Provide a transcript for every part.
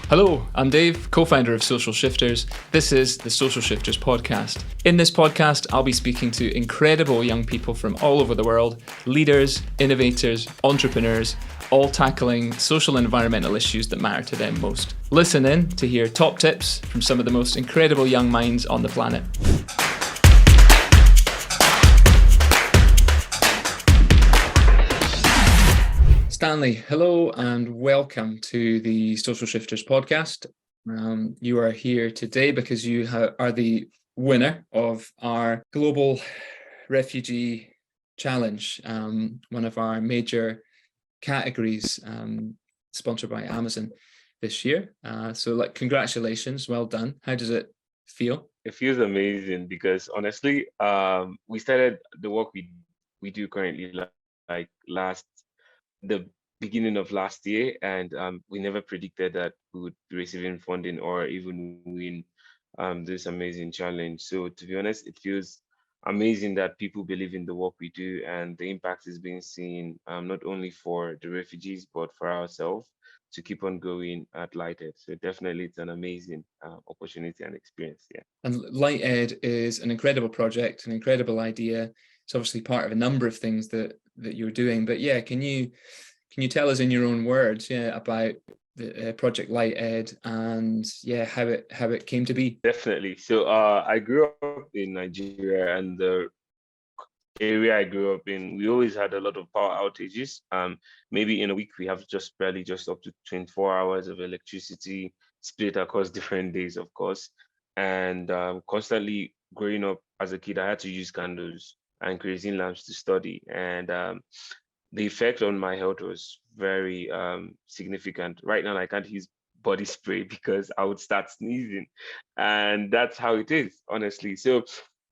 Hello, I'm Dave, co-founder of Social Shifters. This is the Social Shifters podcast. In this podcast, I'll be speaking to incredible young people from all over the world, leaders, innovators, entrepreneurs, all tackling social and environmental issues that matter to them most. Listen in to hear top tips from some of the most incredible young minds on the planet. Stanley, hello and welcome to the Social Shifters podcast. You are here today because you are the winner of our global refugee challenge, one of our major categories sponsored by Amazon this year. So congratulations, well done. How does it feel? It feels amazing because honestly, we started the work we do currently like the beginning of last year, and we never predicted that we would be receiving funding or even win this amazing challenge. So to be honest, it feels amazing that people believe in the work we do and the impact is being seen not only for the refugees but for ourselves to keep on going at LightEd. So definitely it's an amazing opportunity and experience. Yeah. And LightEd is an incredible project, an incredible idea. It's obviously part of a number of things that you're doing. But yeah, can you tell us in your own words, about the project LightEd and how it came to be? Definitely. So I grew up in Nigeria, and the area I grew up in, we always had a lot of power outages. Maybe in a week we have just up to 24 hours of electricity split across different days, of course. And constantly growing up as a kid, I had to use candles and kerosene lamps to study. And the effect on my health was very significant. Right now, I can't use body spray because I would start sneezing, and that's how it is, honestly. So,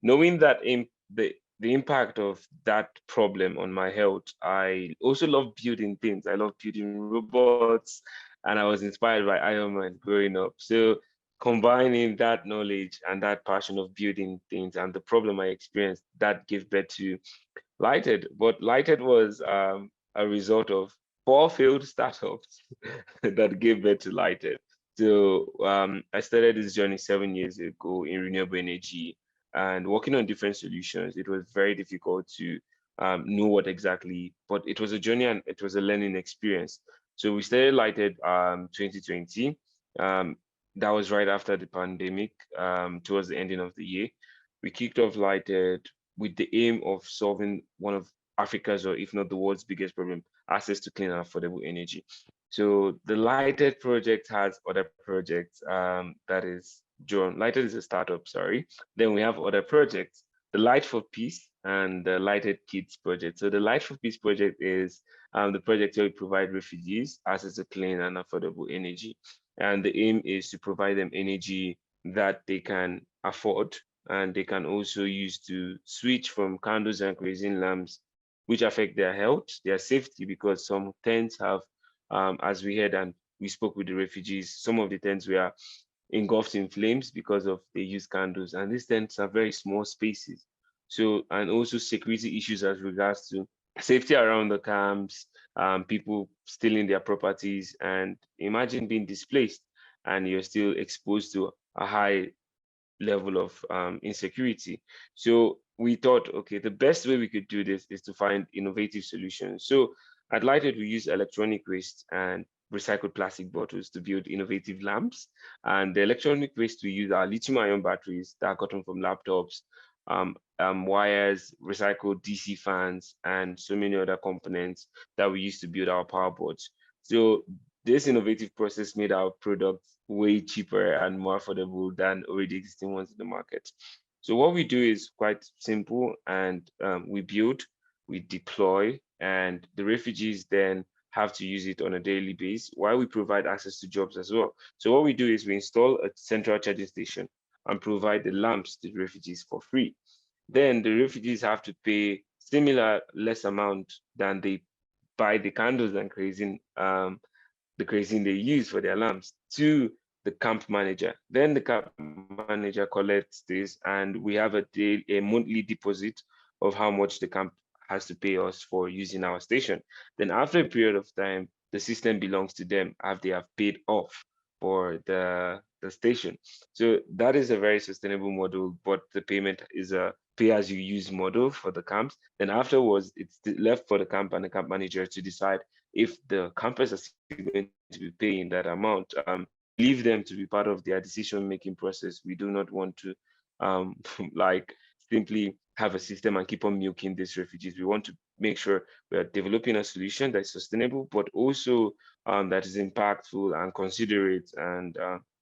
knowing that the impact of that problem on my health, I also love building things. I love building robots, and I was inspired by Iron Man growing up. So, combining that knowledge and that passion of building things and the problem I experienced, that gave birth to LightEd. But LightEd was a result of four failed startups that gave birth to LightEd. So I started this journey 7 years ago in renewable energy and working on different solutions. It was very difficult to know what exactly, but it was a journey and it was a learning experience. So we started LightEd 2020. That was right after the pandemic, towards the ending of the year. We kicked off LightEd with the aim of solving one of Africa's, or if not the world's biggest problem, access to clean and affordable energy. So the LightEd project has other projects that is John. LightEd is a startup, sorry. Then we have other projects, the Light for Peace and the LightEd Kids project. So the Light for Peace project is the project where we provide refugees access to clean and affordable energy. And the aim is to provide them energy that they can afford, and they can also use to switch from candles and kerosene lamps, which affect their health, their safety, because some tents have, as we heard and we spoke with the refugees, some of the tents were engulfed in flames because of they use candles, and these tents are very small spaces. So, and also security issues as regards to safety around the camps, people stealing their properties, and imagine being displaced and you're still exposed to a high level of insecurity. So we thought, okay, the best way we could do this is to find innovative solutions. So at LightEd, we use electronic waste and recycled plastic bottles to build innovative lamps. And the electronic waste we use are lithium-ion batteries that are gotten from laptops, wires, recycled DC fans, and so many other components that we use to build our power boards. So this innovative process made our products way cheaper and more affordable than already existing ones in the market. So what we do is quite simple, and we build, we deploy, and the refugees then have to use it on a daily basis while we provide access to jobs as well. So what we do is we install a central charging station and provide the lamps to the refugees for free. Then the refugees have to pay similar less amount than they buy the candles and the kerosene they use for their lamps to the camp manager. Then the camp manager collects this, and we have a monthly deposit of how much the camp has to pay us for using our station. Then after a period of time, the system belongs to them after they have paid off. for the station. So that is a very sustainable model, but the payment is a pay as you use model for the camps. Then afterwards, it's left for the camp and the camp manager to decide if the campers are still going to be paying that amount. Leave them to be part of their decision making process. We do not want to like simply have a system and keep on milking these refugees. We want to make sure we are developing a solution that is sustainable, but also that is impactful and considerate and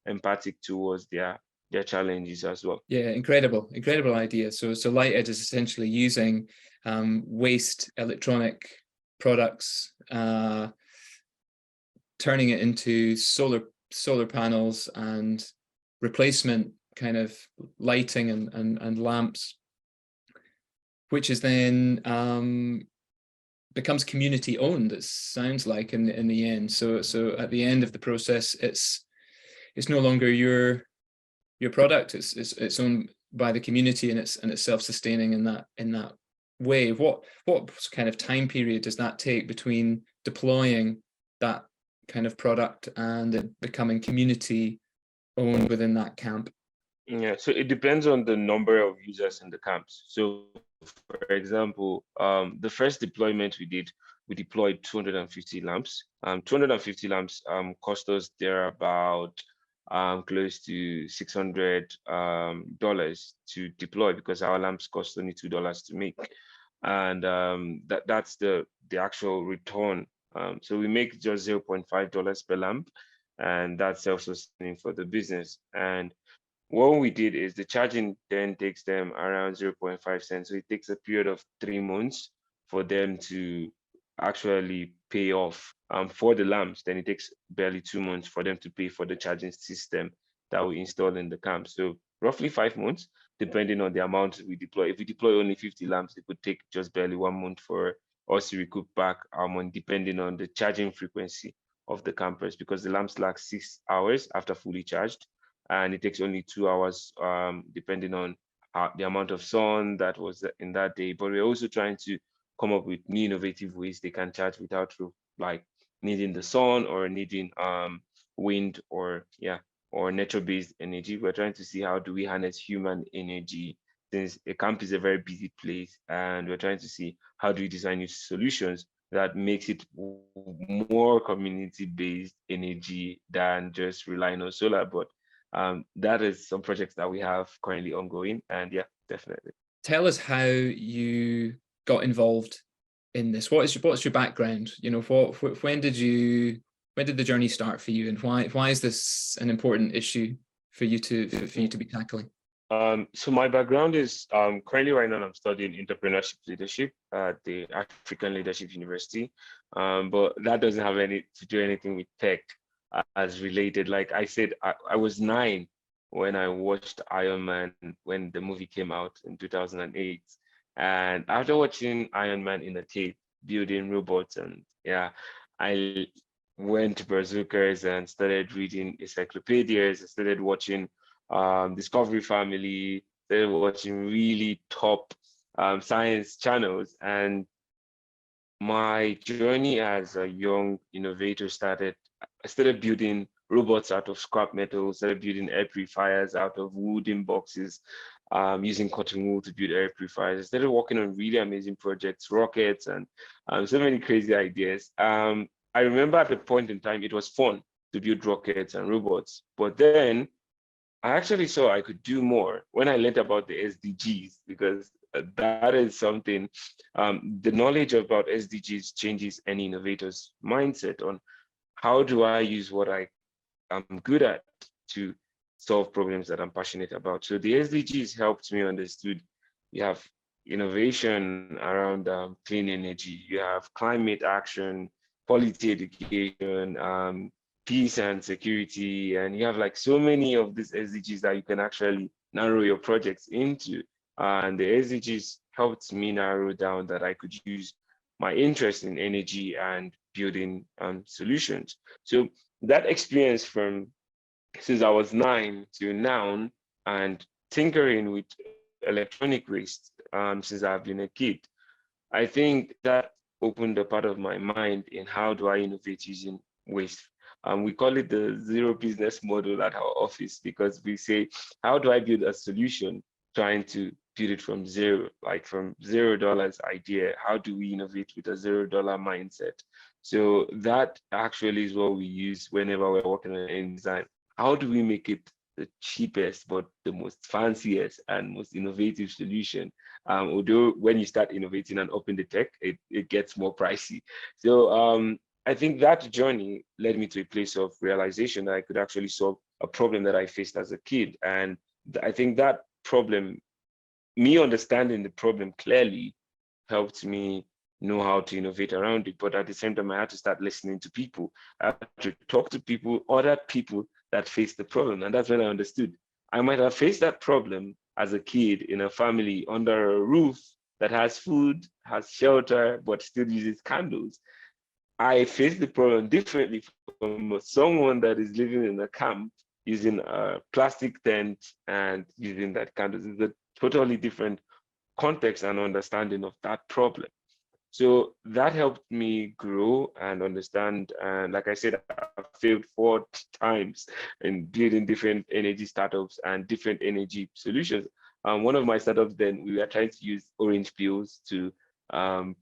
empathic towards their challenges as well. Yeah, incredible idea. So LightEd is essentially using waste electronic products, turning it into solar panels and replacement kind of lighting and lamps, which is then becomes community owned. It sounds like in the end. So at the end of the process, it's no longer your product. It's owned by the community, and it's self-sustaining in that way. What kind of time period does that take between deploying that kind of product and it becoming community owned within that camp? Yeah, so it depends on the number of users in the camps. So for example, the first deployment we did, we deployed 250 lamps. 250 lamps cost us there about close to $600 to deploy, because our lamps cost only $2 to make. And that's the actual return. So we make just $0.5 per lamp, and that's self-sustaining for the business. And what we did is the charging then takes them around 0.5 cents. So it takes a period of 3 months for them to actually pay off for the lamps. Then it takes barely 2 months for them to pay for the charging system that we install in the camp. So roughly 5 months, depending on the amount we deploy. If we deploy only 50 lamps, it would take just barely 1 month for us to recoup back our money, depending on the charging frequency of the campers, because the lamps last 6 hours after fully charged, and it takes only 2 hours depending on the amount of sun that was in that day. But we're also trying to come up with new innovative ways they can charge without like needing the sun or needing wind or nature-based energy. We're trying to see how do we harness human energy, since a camp is a very busy place, and we're trying to see how do we design new solutions that makes it more community-based energy than just relying on solar. But that is some projects that we have currently ongoing, and yeah, definitely. Tell us how you got involved in this. What's your background? When did the journey start for you, and why is this an important issue for you to be tackling? So my background is currently right now I'm studying entrepreneurship leadership at the African Leadership University, but that doesn't have to do anything with tech as related. Like I said, I was 9 when I watched Iron Man when the movie came out in 2008, and after watching Iron Man in a tape building robots, and yeah, I went to Berserkers and started reading encyclopedias. I started watching Discovery Family, started watching really top science channels, and my journey as a young innovator started. I started building robots out of scrap metal, started building air purifiers out of wooden boxes, using cotton wool to build air purifiers. I started working on really amazing projects, rockets, and so many crazy ideas. I remember at the point in time, it was fun to build rockets and robots, but then I actually saw I could do more when I learned about the SDGs, because that is something, the knowledge about SDGs changes any innovator's mindset on how do I use what I am good at to solve problems that I'm passionate about. So the SDGs helped me understood you have innovation around clean energy, you have climate action, quality education, peace and security, and you have like so many of these SDGs that you can actually narrow your projects into. And the SDGs helped me narrow down that I could use my interest in energy and building solutions. So that experience from since I was 9 to now, and tinkering with electronic waste since I've been a kid, I think that opened a part of my mind in how do I innovate using waste. We call it the zero business model at our office, because we say, how do I build a solution trying to build it from zero, like from $0 idea? How do we innovate with a $0 mindset? So that actually is what we use whenever we're working on any design. How do we make it the cheapest, but the most fanciest and most innovative solution? Although when you start innovating and open the tech, it gets more pricey. So I think that journey led me to a place of realization that I could actually solve a problem that I faced as a kid. And I think that problem, me understanding the problem clearly, helped me know how to innovate around it. But at the same time, I had to start listening to people. I had to talk to people, other people that face the problem. And that's when I understood I might have faced that problem as a kid in a family under a roof that has food, has shelter, but still uses candles. I face the problem differently from someone that is living in a camp using a plastic tent and using that candles. It's a totally different context and understanding of that problem. So that helped me grow and understand. And like I said, I failed 4 times in building different energy startups and different energy solutions. One of my startups, then we were trying to use orange peels to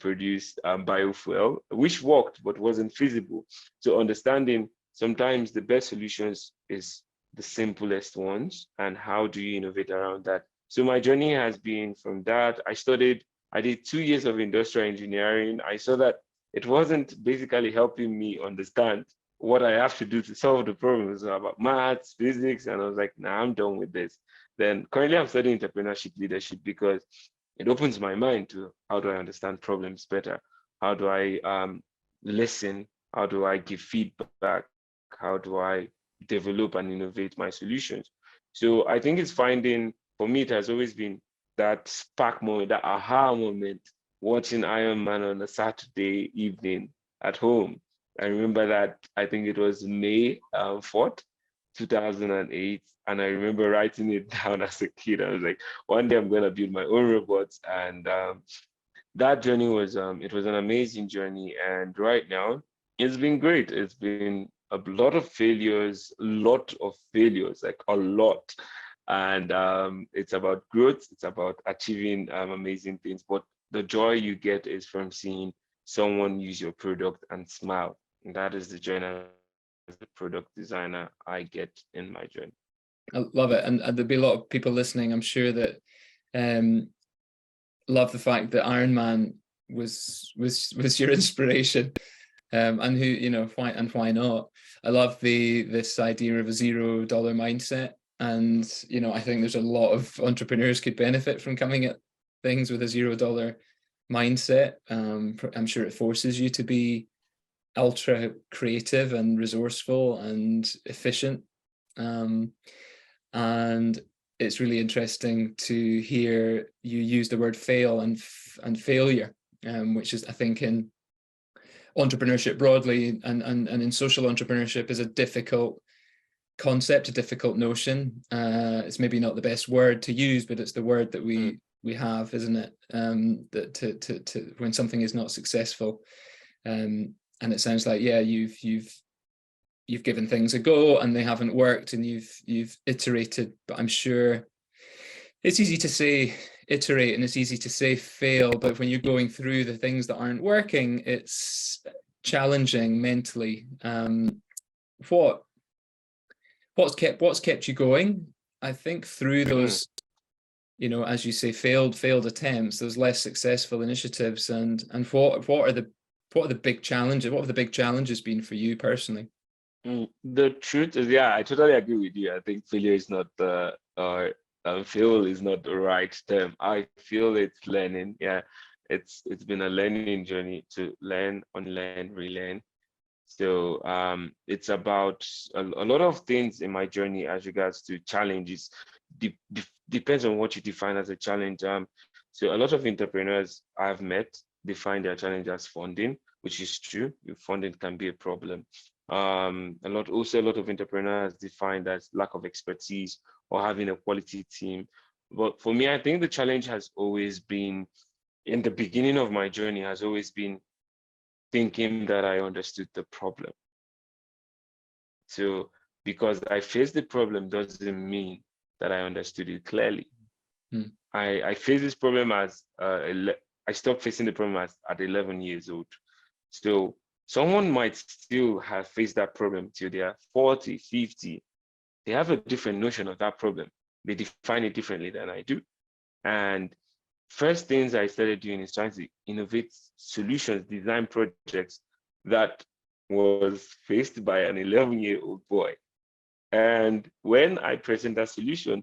produce biofuel, which worked but wasn't feasible. So understanding sometimes the best solutions is the simplest ones, and how do you innovate around that? So my journey has been from that. I did 2 years of industrial engineering. I saw that it wasn't basically helping me understand what I have to do to solve the problems about maths, physics, and I was like, nah, I'm done with this. Then currently I'm studying entrepreneurship leadership because it opens my mind to how do I understand problems better? How do I listen? How do I give feedback? How do I develop and innovate my solutions? So I think it's finding, for me, it has always been that spark moment, that aha moment, watching Iron Man on a Saturday evening at home. I remember that, I think it was May 4th, 2008. And I remember writing it down as a kid. I was like, one day I'm going to build my own robots. And that journey was, it was an amazing journey. And right now, it's been great. It's been a lot of failures, like a lot. And it's about growth, it's about achieving amazing things. But the joy you get is from seeing someone use your product and smile. And that is the joy as a product designer I get in my journey. I love it. And there'll be a lot of people listening, I'm sure, that love the fact that Iron Man was your inspiration. And who, why not? I love this idea of a $0 mindset. And, I think there's a lot of entrepreneurs could benefit from coming at things with a $0 mindset. I'm sure it forces you to be ultra creative and resourceful and efficient. And it's really interesting to hear you use the word fail and failure, which is, I think, in entrepreneurship broadly and in social entrepreneurship, is a difficult concept, a difficult notion. It's maybe not the best word to use, but it's the word that we have, isn't it? That to when something is not successful, and it sounds like, yeah, you've given things a go and they haven't worked, and you've iterated. But I'm sure it's easy to say iterate and it's easy to say fail, but when you're going through the things that aren't working, it's challenging mentally. What's kept you going, I think, through those, as you say, failed attempts, those less successful initiatives, and what are the big challenges? What have the big challenges been for you personally? The truth is, yeah, I totally agree with you. I think failure is not the fail is not the right term. I feel it's learning. Yeah, it's been a learning journey to learn, unlearn, relearn. So it's about a lot of things in my journey as regards to challenges. Depends on what you define as a challenge. So a lot of entrepreneurs I've met define their challenge as funding, which is true. Funding can be a problem. A lot of entrepreneurs define as lack of expertise or having a quality team. But for me, I think the challenge has always been, in the beginning of my journey, has always been thinking that I understood the problem. So because I faced the problem doesn't mean that I understood it clearly. Mm. I faced this problem as I stopped facing the problem at 11 years old. So someone might still have faced that problem till they are 40, 50. They have a different notion of that problem. They define it differently than I do. And first things I started doing is trying to innovate solutions, design projects that was faced by an 11-year-old boy. And when I present that solution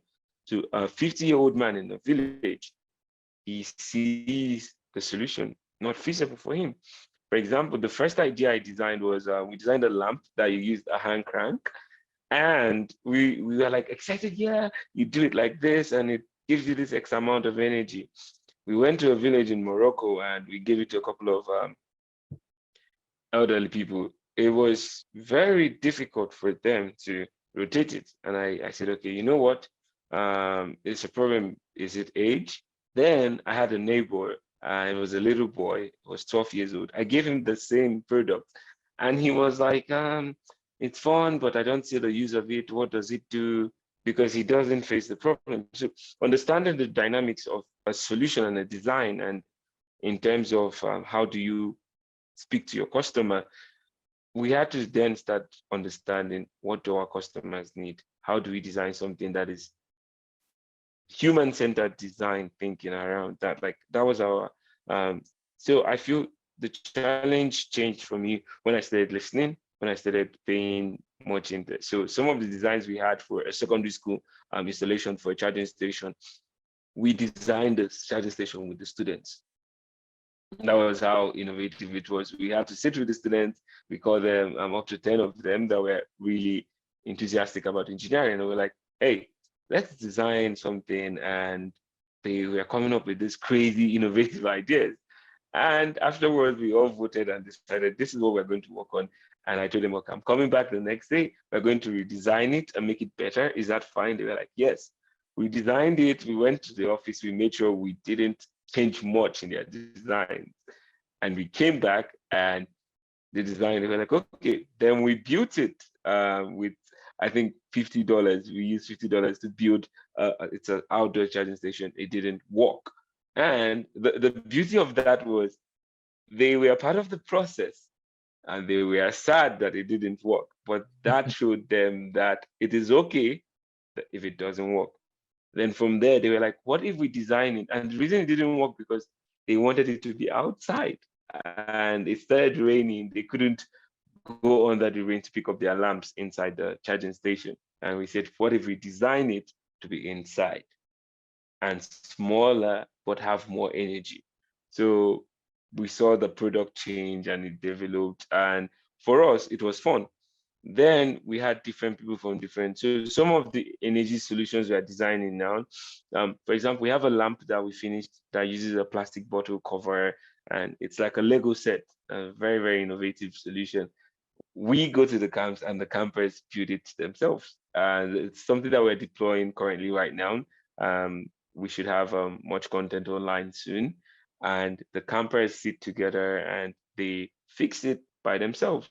to a 50-year-old man in the village, he sees the solution not feasible for him. For example, the first idea I designed was we designed a lamp that you used a hand crank. And we were like excited, yeah, you do it like this and it gives you this X amount of energy. We went to a village in Morocco and we gave it to a couple of elderly people. It was very difficult for them to rotate it. And I said, okay, you know what? It's a problem. Is it age? Then I had a neighbor, it was a little boy, was 12 years old. I gave him the same product and he was like, it's fun, but I don't see the use of it. What does it do? Because he doesn't face the problem. So understanding the dynamics of a solution and a design, and in terms of how do you speak to your customer, we had to then start understanding what do our customers need? How do we design something that is human-centered design thinking around that? Like that was our, so I feel the challenge changed for me when I started listening, when I started paying much into. So some of the designs we had for a secondary school installation for a charging station, we designed the charging station with the students. That was how innovative it was. We had to sit with the students. We called them up to 10 of them that were really enthusiastic about engineering. And we were like, hey, let's design something. And they were coming up with this crazy innovative ideas. And afterwards, we all voted and decided this is what we're going to work on. And I told them, okay, I'm coming back the next day. We're going to redesign it and make it better. Is that fine? They were like, yes. We designed it. We went to the office. We made sure we didn't change much in their designs. And we came back and the design, they were like, okay, then we built it with, I think, $50. We used $50 to build, it's an outdoor charging station. It didn't work. And the beauty of that was they were part of the process and they were sad that it didn't work. But that showed them that it is okay if it doesn't work. Then from there, they were like, what if we design it? And the reason it didn't work because they wanted it to be outside and it started raining. They couldn't go under the rain to pick up their lamps inside the charging station. And we said, what if we design it to be inside and smaller, but have more energy? So we saw the product change and it developed. And for us, it was fun. Then we had different people from different, so some of the energy solutions we are designing now, for example, we have a lamp that we finished that uses a plastic bottle cover, and it's like a Lego set, a very, very innovative solution. We go to the camps and the campers build it themselves. And it's something that we're deploying currently right now. We should have much content online soon. And the campers sit together and they fix it by themselves.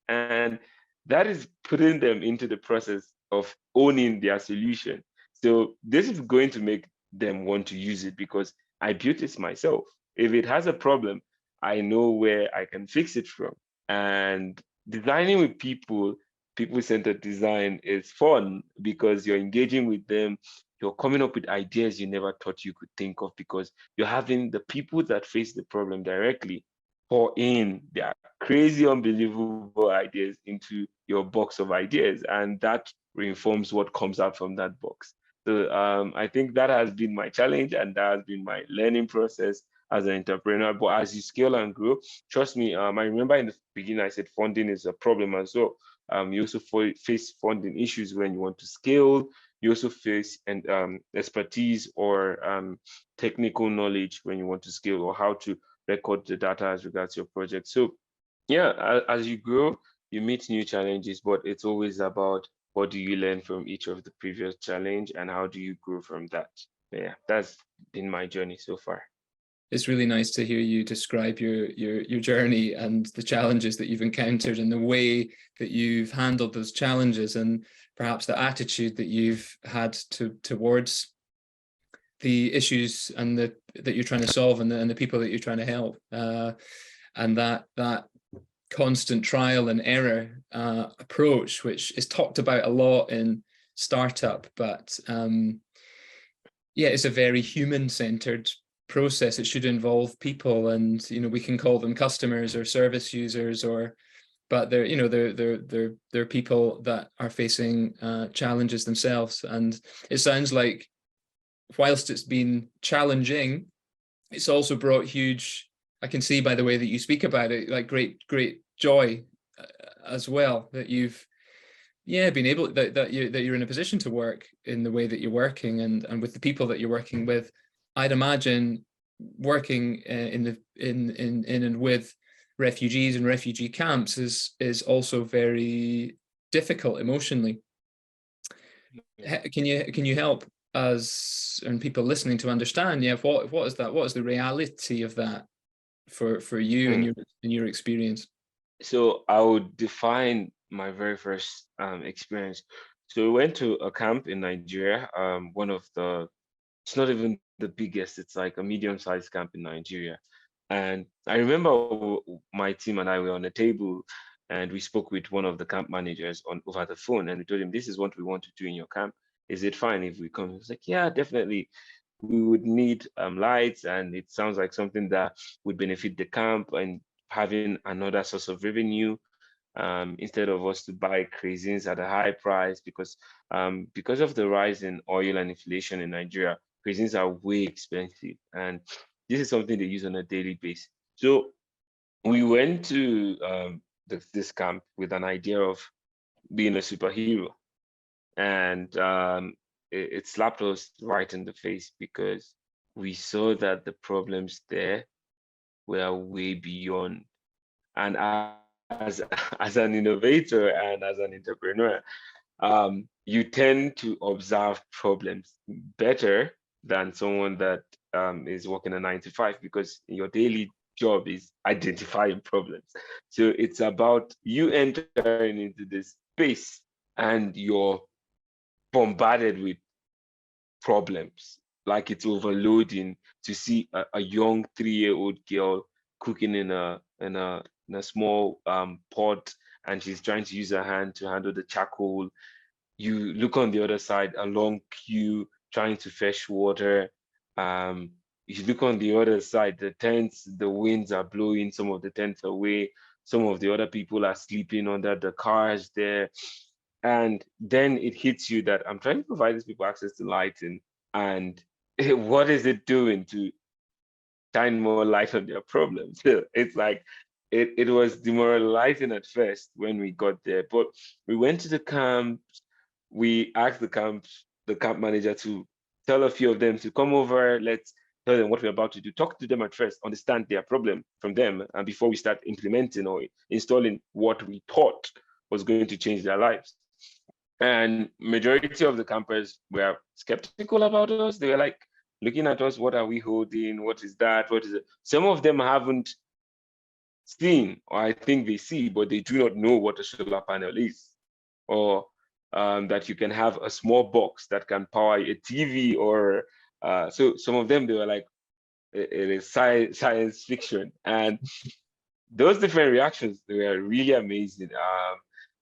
And that is putting them into the process of owning their solution. So this is going to make them want to use it because I built it myself. If it has a problem, I know where I can fix it from. And designing with people, people-centered design is fun because you're engaging with them, you're coming up with ideas you never thought you could think of because you're having the people that face the problem directly pour in their crazy, unbelievable ideas into your box of ideas, and that reinforms what comes out from that box. So I think that has been my challenge and that has been my learning process as an entrepreneur. But as you scale and grow, trust me, I remember in the beginning I said funding is a problem as well. You also face funding issues when you want to scale. You also face expertise or technical knowledge when you want to scale, or how to record the data as regards your project. So yeah, as you grow, you meet new challenges, but it's always about what do you learn from each of the previous challenge and how do you grow from that. Yeah, that's been my journey so far. it's really nice to hear you describe your journey and the challenges that you've encountered and the way that you've handled those challenges, and perhaps the attitude that you've had towards the issues and that you're trying to solve, and the people that you're trying to help, and that constant trial and error approach, which is talked about a lot in startup, but yeah, it's a very human-centered process. It should involve people, and we can call them customers or service users, but they're people that are facing challenges themselves. And it sounds like, whilst it's been challenging, it's also brought huge, I can see by the way that you speak about it, like great joy as well, that you've been able, that you're in a position to work in the way that you're working, and with the people that you're working with. I'd imagine working in and with refugees and refugee camps is also very difficult emotionally. Can you help us and people listening to understand, what is that? What is the reality of that for you and your experience? So I would define my very first experience. So we went to a camp in Nigeria, it's not even the biggest, it's like a medium-sized camp in Nigeria. And I remember my team and I were on a table, and we spoke with one of the camp managers over the phone, and we told him, this is what we want to do in your camp. Is it fine if we come? He was like, yeah, definitely. We would need lights, and it sounds like something that would benefit the camp and having another source of revenue, instead of us to buy crazies at a high price, because of the rise in oil and inflation in Nigeria, crazies are way expensive, and this is something they use on a daily basis. So we went to this camp with an idea of being a superhero, and it slapped us right in the face, because we saw that the problems there were way beyond. And as as an innovator and as an entrepreneur, you tend to observe problems better than someone that is working a 9 to 5, because your daily job is identifying problems. So it's about you entering into this space and you're bombarded with problems. Like, it's overloading to see a young 3-year-old girl cooking in a small pot, and she's trying to use her hand to handle the charcoal. You look on the other side, a long queue trying to fetch water. You look on the other side, the tents, the winds are blowing some of the tents away. Some of the other people are sleeping under the cars there. And then it hits you that I'm trying to provide these people access to lighting, and what is it doing to shine more light on their problems? It's like, it was demoralizing at first when we got there, but we went to the camp. We asked the camp manager to tell a few of them to come over. Let's tell them what we're about to do. Talk to them at first, understand their problem from them, and before we start implementing or installing what we thought was going to change their lives. And majority of the campers were skeptical about us. They were like looking at us, what are we holding? What is that? What is it? Some of them haven't seen, or I think they see, but they do not know what a solar panel is, or that you can have a small box that can power a TV, or so some of them, they were like, it is science fiction. And those different reactions, they were really amazing.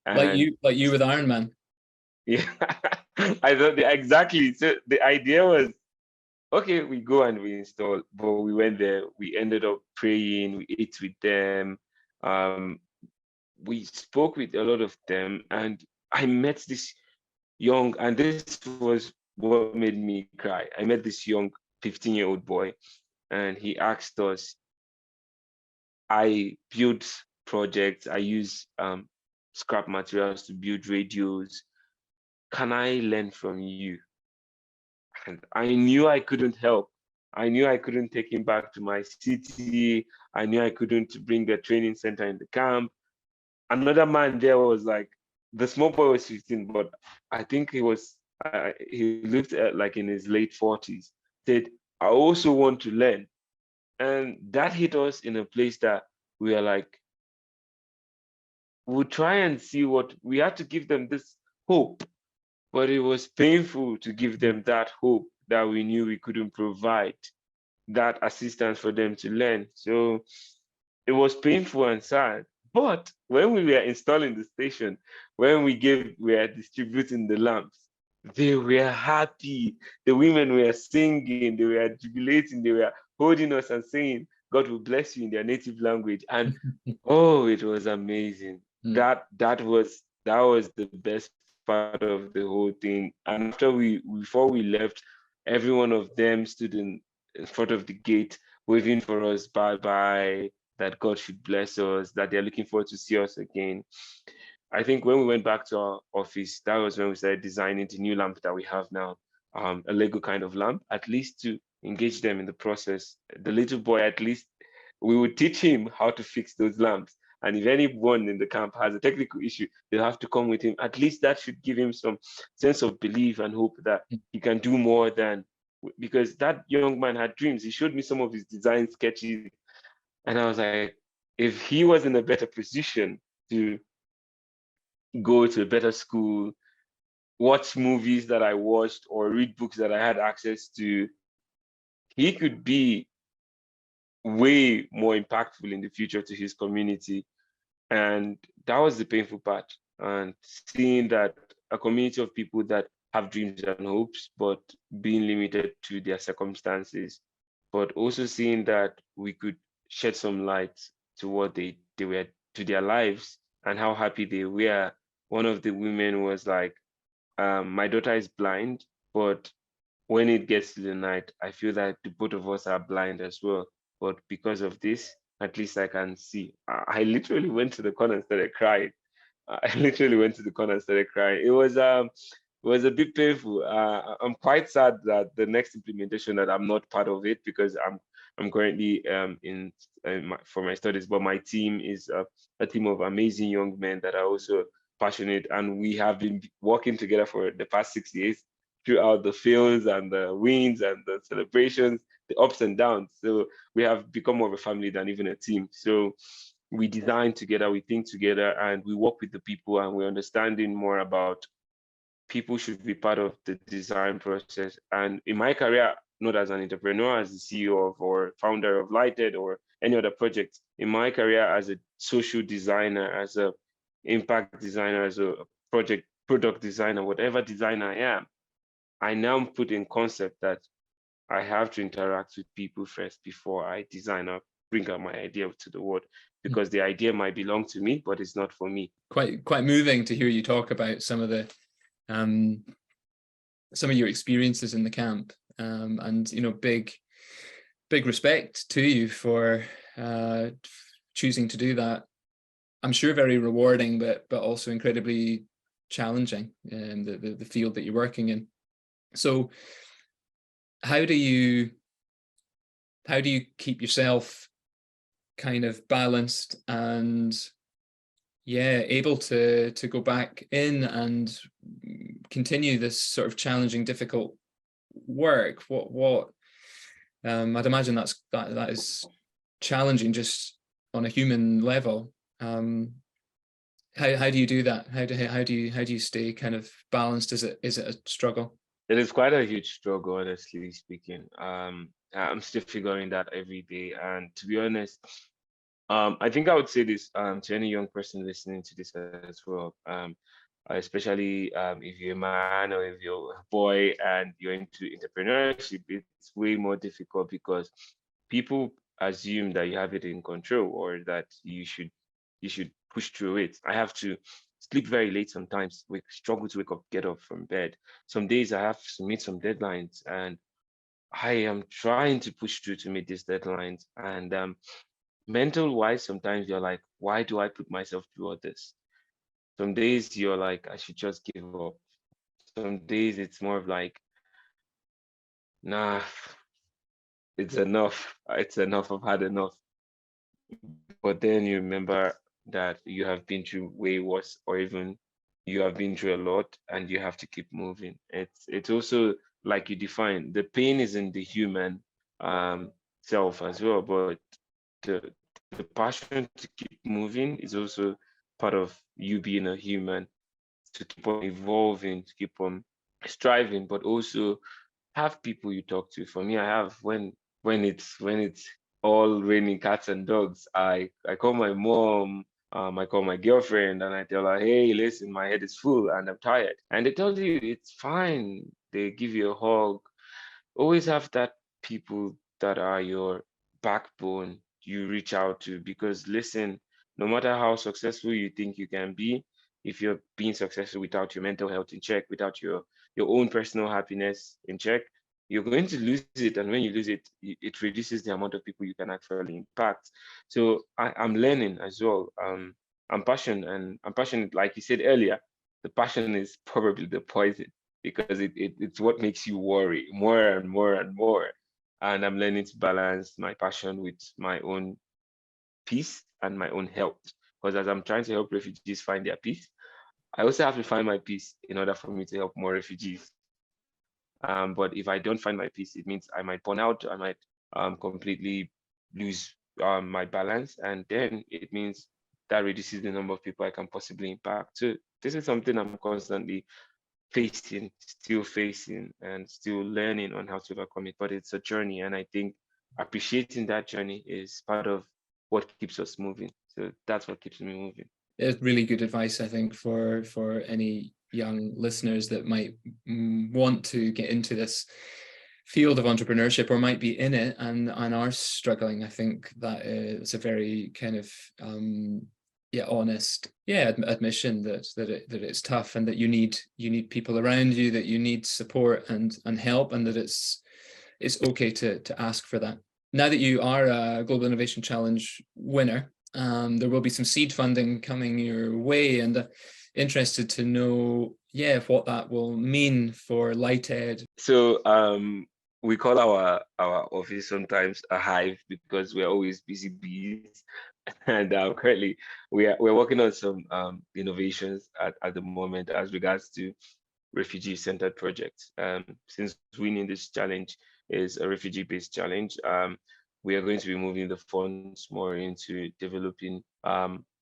Like you with Iron Man. Yeah, I thought exactly. So the idea was, okay, we go and we install, but we went there, we ended up praying, we ate with them, we spoke with a lot of them, and I met this young, and this was what made me cry. I met this young 15-year-old boy, and he asked us, I build projects, I use scrap materials to build radios. Can I learn from you? And I knew I couldn't help. I knew I couldn't take him back to my city. I knew I couldn't bring the training center in the camp. Another man there was like, the small boy was 15, but I think he looked at like in his late 40s, said, I also want to learn. And that hit us in a place that we are like, we'll try and see what we had to give them this hope, but it was painful to give them that hope that we knew we couldn't provide that assistance for them to learn. So it was painful and sad. But when we were installing the station, when we were distributing the lamps, they were happy. The women were singing, they were jubilating, they were holding us and saying, God will bless you in their native language. And oh, it was amazing. That was the best part of the whole thing. And before we left, every one of them stood in front of the gate waving for us bye bye, that God should bless us, that they're looking forward to see us again. I think when we went back to our office, that was when we started designing the new lamp that we have now, a Lego kind of lamp, at least to engage them in the process. The little boy, at least, we would teach him how to fix those lamps. And if anyone in the camp has a technical issue, they'll have to come with him. At least that should give him some sense of belief and hope that he can do more than, because that young man had dreams. He showed me some of his design sketches, and I was like, if he was in a better position to go to a better school, watch movies that I watched, or read books that I had access to, he could be way more impactful in the future to his community. And that was the painful part. And seeing that a community of people that have dreams and hopes, but being limited to their circumstances, but also seeing that we could shed some light to what they were, to their lives, and how happy they were. One of the women was like, my daughter is blind, but when it gets to the night, I feel that the both of us are blind as well. But because of this, at least I can see. I literally went to the corner and started crying. I literally went to the corner and started crying. It was a bit painful. I'm quite sad that the next implementation that I'm not part of it, because I'm currently for my studies, but my team is a team of amazing young men that are also passionate, and we have been working together for the past 6 years throughout the fails and the wins and the celebrations, the ups and downs. So we have become more of a family than even a team. So we design together, we think together, and we work with the people, and we're understanding more about people should be part of the design process. And in my career, not as an entrepreneur, as the CEO of or founder of LightEd or any other project, in my career as a social designer, as a impact designer, as a product designer, whatever designer I am, I now put in concept that I have to interact with people first before I design or bring out my idea to the world, because the idea might belong to me, but it's not for me. Quite moving to hear you talk about some of your experiences in the camp, and big respect to you for choosing to do that. I'm sure very rewarding, but also incredibly challenging in the field that you're working in. So how do you keep yourself kind of balanced and able to go back in and continue this sort of challenging, difficult work? What I'd imagine that is challenging just on a human level. How do you do that? How do you stay kind of balanced? Is it a struggle? It is quite a huge struggle, honestly speaking. I'm still figuring that every day. And to be honest, I think I would say this to any young person listening to this as well. Especially if you're a man or if you're a boy and you're into entrepreneurship, it's way more difficult because people assume that you have it in control, or that you should push through it. I have to sleep very late sometimes. We struggle to get up from bed. Some days I have to meet some deadlines, and I am trying to push through to meet these deadlines. And mental wise, sometimes you're like, why do I put myself through all this? Some days you're like, I should just give up. Some days it's more of like, nah, it's enough. It's enough. I've had enough. But then you remember that you have been through way worse, or even you have been through a lot, and you have to keep moving. It's also like you define, the pain is in the human. Um, itself as well, but the the passion to keep moving is also part of you being a human, to keep on evolving, to keep on striving, but also have people you talk to. For me, I have when it's all raining cats and dogs, I call my mom, I call my girlfriend, and I tell her, hey, listen, my head is full and I'm tired. And they tell you it's fine. They give you a hug. Always have that people that are your backbone you reach out to, because listen, no matter how successful you think you can be, if you're being successful without your mental health in check, without your own personal happiness in check, you're going to lose it. And when you lose it, it reduces the amount of people you can actually impact. So I'm learning as well. I'm passionate, like you said earlier. The passion is probably the poison, because it's what makes you worry more and more and more. And I'm learning to balance my passion with my own peace and my own health. Because as I'm trying to help refugees find their peace, I also have to find my peace in order for me to help more refugees. But if I don't find my peace, it means I might burn out, I might completely lose my balance, and then it means that reduces the number of people I can possibly impact. So this is something I'm constantly still facing, and still learning on how to overcome it. But it's a journey, and I think appreciating that journey is part of what keeps us moving. So that's what keeps me moving. It's really good advice, I think, for any young listeners that might want to get into this field of entrepreneurship, or might be in it and are struggling. I think that is a very kind of honest admission that it's tough, and that you need people around you, that you need support and help, and that it's okay to ask for that. Now that you are a Global Innovation Challenge winner, there will be some seed funding coming your way, and interested to know, what that will mean for LightEd. So we call our office sometimes a hive, because we're always busy bees. And currently we're working on some innovations at the moment as regards to refugee-centered projects. Since winning this challenge is a refugee-based challenge, we are going to be moving the funds more into developing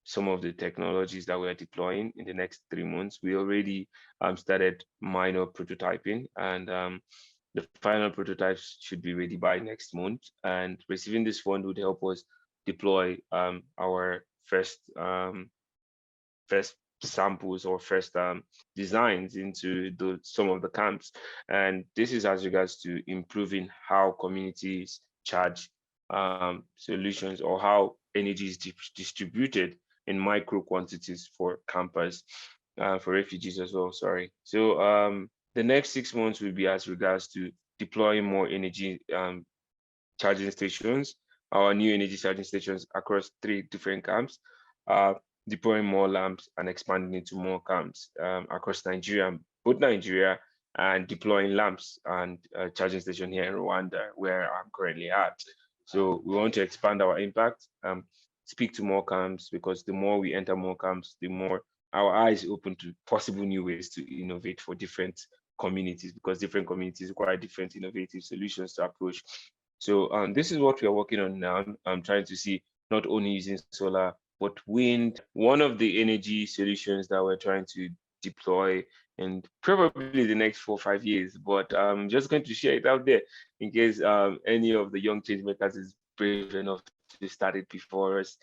some of the technologies that we are deploying in the next 3 months. We already started minor prototyping, and the final prototypes should be ready by next month. And receiving this fund would help us deploy our first samples, or first designs into some of the camps. And this is as regards to improving how communities charge solutions, or how energy is distributed in micro quantities for campers, for refugees as well, sorry. So the next 6 months will be as regards to deploying more energy charging stations, our new energy charging stations across 3 different camps, deploying more lamps and expanding into more camps across Nigeria, both Nigeria, and deploying lamps and charging station here in Rwanda, where I'm currently at. So we want to expand our impact, speak to more camps, because the more we enter more camps, the more our eyes open to possible new ways to innovate for different communities, because different communities require different innovative solutions to approach. So this is what we are working on now. I'm trying to see not only using solar, but wind. One of the energy solutions that we're trying to deploy in probably the next 4 or 5 years, but I'm just going to share it out there in case any of the young change makers is brave enough to start it before us,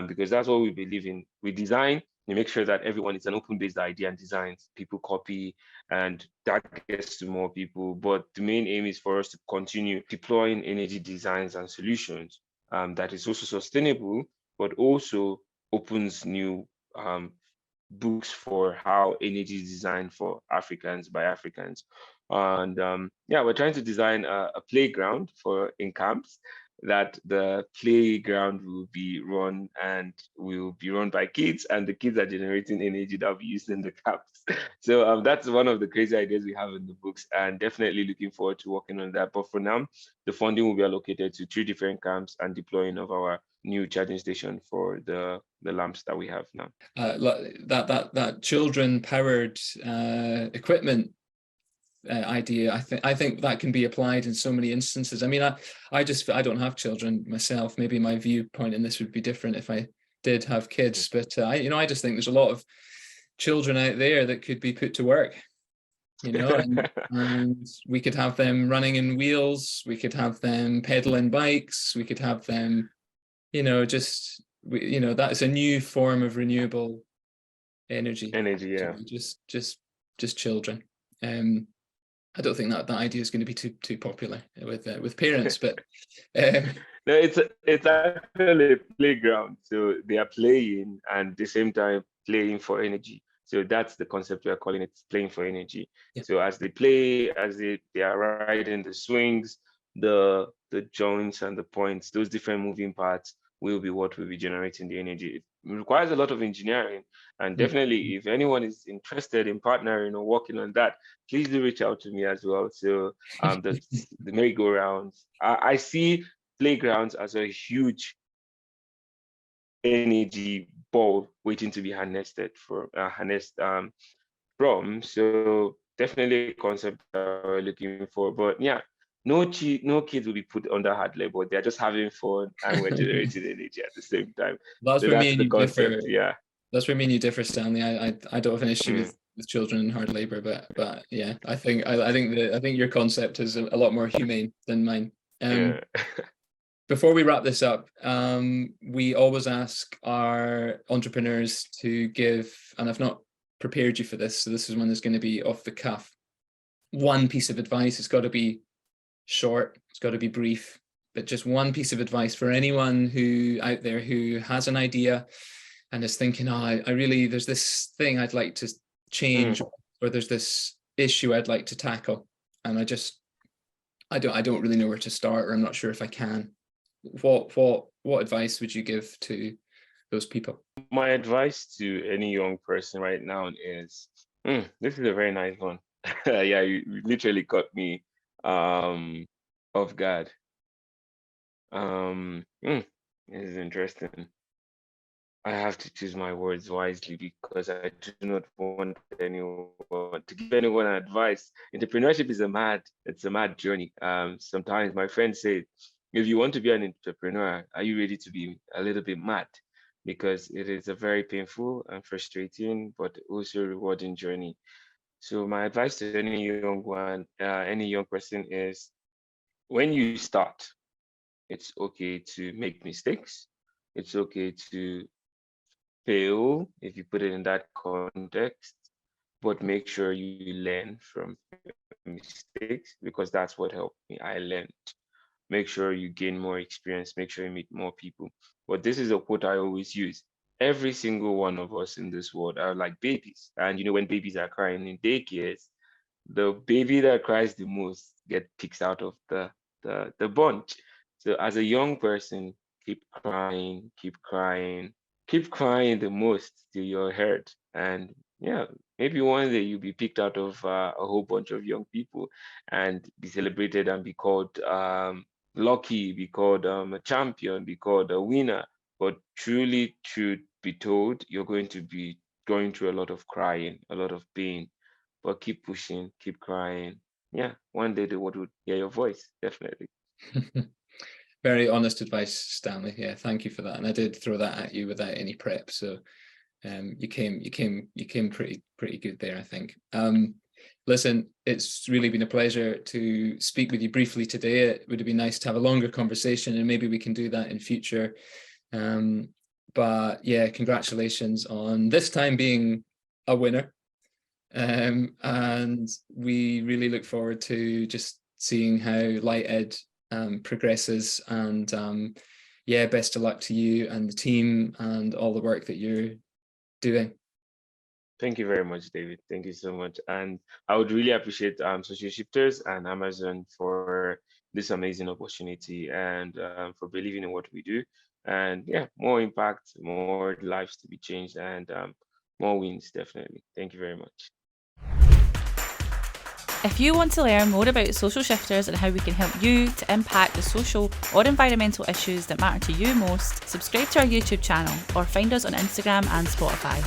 because that's what we believe in. We design, we make sure that everyone is an open-based idea and designs, people copy, and that gets to more people. But the main aim is for us to continue deploying energy designs and solutions that is also sustainable, but also opens new books for how energy is designed for Africans by Africans. And we're trying to design a playground for in camps, that the playground will be run by kids, and the kids are generating energy that will be used in the camps. So that's one of the crazy ideas we have in the books, and definitely looking forward to working on that. But for now, the funding will be allocated to 3 different camps and deploying of our new charging station for the lamps that we have now. That children powered equipment idea. I think that can be applied in so many instances. I mean, I don't have children myself. Maybe my viewpoint in this would be different if I did have kids, but I just think there's a lot of children out there that could be put to work, and we could have them running in wheels, we could have them pedaling bikes, we could have them, that's a new form of renewable energy. Yeah. Just children. I don't think that idea is going to be too popular with parents, but no, it's actually a playground. So they are playing and at the same time playing for energy. So that's the concept we are calling it, playing for energy. Yeah. So as they play, as they are riding the swings, the joints and the points, those different moving parts will be what will be generating the energy. It requires a lot of engineering, and definitely if anyone is interested in partnering or working on that, please do reach out to me as well. So the merry-go-rounds, I see playgrounds as a huge energy ball waiting to be harnessed from. So definitely a concept that we're looking for. But yeah, no kids will be put under hard labor. They're just having fun and we're generating energy at the same time. That's where me and you concept, differ. yeah. That's where me and you differ, Stanley. I don't have an issue with children in hard labor, but yeah, I think your concept is a lot more humane than mine. Before we wrap this up, we always ask our entrepreneurs to give, and I've not prepared you for this, so this is one that's going to be off the cuff, one piece of advice. It's got to be short, it's got to be brief, but just one piece of advice for anyone who out there who has an idea and is thinking, there's this thing I'd like to change, or there's this issue I'd like to tackle, and I don't really know where to start, or I'm not sure if I can. What advice would you give to those people? My advice to any young person right now is, this is a very nice one. Yeah, you literally caught me off guard. This is interesting. I have to choose my words wisely because I do not want anyone to give anyone advice. Entrepreneurship is it's a mad journey. Sometimes my friends say, if you want to be an entrepreneur, are you ready to be a little bit mad? Because it is a very painful and frustrating, but also rewarding journey. So my advice to any young person is, when you start, it's okay to make mistakes. It's okay to fail if you put it in that context, but make sure you learn from mistakes, because that's what helped me. I learned. Make sure you gain more experience, make sure you meet more people. But this is a quote I always use. Every single one of us in this world are like babies. And when babies are crying in daycares, the baby that cries the most gets picked out of the bunch. So as a young person, keep crying the most till you're heard. And yeah, maybe one day you'll be picked out of a whole bunch of young people and be celebrated and be called lucky, be called a champion, be called a winner. But truly, truth be told, you're going to be going through a lot of crying, a lot of pain. But keep pushing, keep crying. Yeah, one day the world would hear your voice, definitely. Very honest advice, Stanley. Yeah, thank you for that. And I did throw that at you without any prep, so you came pretty good there, I think. Listen, it's really been a pleasure to speak with you briefly today. It would have been nice to have a longer conversation, and maybe we can do that in future. But yeah, congratulations on this time being a winner. And we really look forward to just seeing how LightEd progresses, and best of luck to you and the team and all the work that you're doing. Thank you very much, David. Thank you so much. And I would really appreciate Social Shifters and Amazon for this amazing opportunity, and for believing in what we do. And yeah, more impact, more lives to be changed, and more wins, definitely. Thank you very much. If you want to learn more about Social Shifters and how we can help you to impact the social or environmental issues that matter to you most, subscribe to our YouTube channel or find us on Instagram and Spotify.